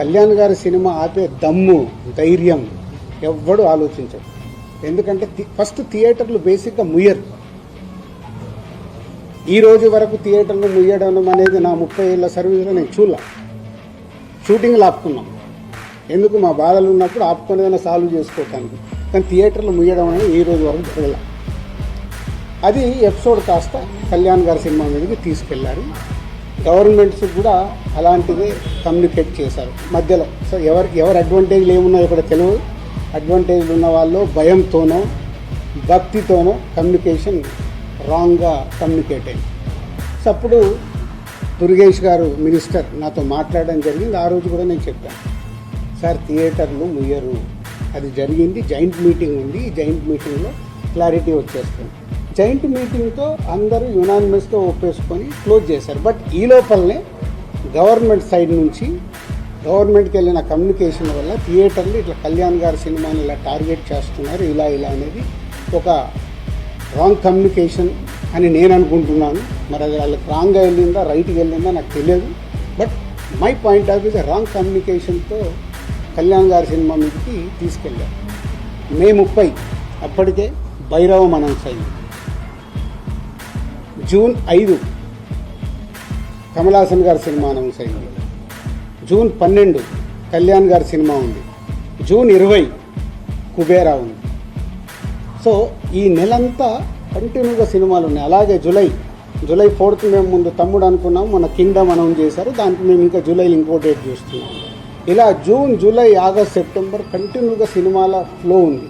కళ్యాణ్ గారి సినిమా ఆపే దమ్ము ధైర్యం ఎవ్వడు ఆలోచించడు. ఎందుకంటే ఫస్ట్ థియేటర్లు బేసిక్గా ముయ్యరు. ఈ రోజు వరకు థియేటర్లు ముయ్యడం అనేది నా 30 ఏళ్ళ సర్వీస్లో నేను షూటింగ్లు ఆపుకున్నాం. ఎందుకు మా బాధలు ఉన్నప్పుడు ఆపుకునేదైనా సాల్వ్ చేసుకోవటానికి. కానీ థియేటర్లు ముయ్యడం అనేది ఈ రోజు వరకు జరగల. అది ఎపిసోడ్ కాస్త కళ్యాణ్ గారి సినిమా మీదకి తీసుకెళ్లారు. గవర్నమెంట్స్ కూడా అలాంటిదే కమ్యూనికేట్ చేశారు మధ్యలో. సో ఎవరు అడ్వాంటేజ్లు ఏమున్నాయో ఇక్కడ తెలియదు. అడ్వాంటేజ్లు ఉన్న వాళ్ళు భయంతోనో భక్తితోనో కమ్యూనికేషన్ రాంగ్గా కమ్యూనికేట్ అయింది. సో అప్పుడు దుర్గేష్ గారు మినిస్టర్ నాతో మాట్లాడడం జరిగింది. ఆ రోజు కూడా నేను చెప్పాను, సార్ థియేటర్లు ముయ్యరు, అది జరిగింది. జాయింట్ మీటింగ్ ఉంది, ఈ జాయింట్ మీటింగ్లో క్లారిటీ వచ్చేస్తుంది. జాయింట్ మీటింగ్తో అందరూ యునానిమస్గా ఒప్పేసుకొని క్లోజ్ చేశారు. బట్ ఈ లోపలనే గవర్నమెంట్ సైడ్ నుంచి గవర్నమెంట్కి వెళ్ళిన కమ్యూనికేషన్ వల్ల థియేటర్లు ఇట్లా కళ్యాణ్ గారి సినిమాని ఇలా టార్గెట్ చేస్తున్నారు, ఇలా అనేది ఒక రాంగ్ కమ్యూనికేషన్ అని నేను అనుకుంటున్నాను. మరి అది వాళ్ళకి రాంగ్గా వెళ్ళిందా రైట్గా వెళ్ళిందా నాకు తెలియదు. But my point of view wrong కమ్యూనికేషన్తో కళ్యాణ్ గారి సినిమా మీదకి తీసుకెళ్ళారు. మే 30 అప్పటికే భైరవం అనౌన్స్ అయింది. జూన్ 5 కమల్ హాసన్ గారి సినిమా అనౌన్స్ అయింది. జూన్ 12 కళ్యాణ్ గారి సినిమా ఉంది. జూన్ 20 కుబేరా ఉంది. సో ఈ నెలంతా కంటిన్యూగా సినిమాలు ఉన్నాయి. అలాగే జూలై 4th మేము ముందు తమ్ముడు అనుకున్నాం, మన కింగ్డమ్ అనౌన్స్ చేశారు. దానికి మేము ఇంకా జూలైలో ఇంకో డేట్ చూస్తున్నాం. ఇలా జూన్, జూలై, ఆగస్ట్, సెప్టెంబర్ కంటిన్యూగా సినిమాల ఫ్లో ఉంది.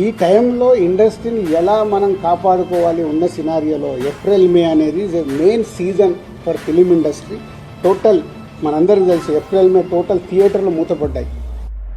ఈ టైంలో ఇండస్ట్రీని ఎలా మనం కాపాడుకోవాలి ఉన్న సినారియోలో ఏప్రిల్, మే అనేది main season for film industry. Total మనందరికీ తెలుసు ఏప్రిల్, మే టోటల్ థియేటర్లు మూతపడ్డాయి.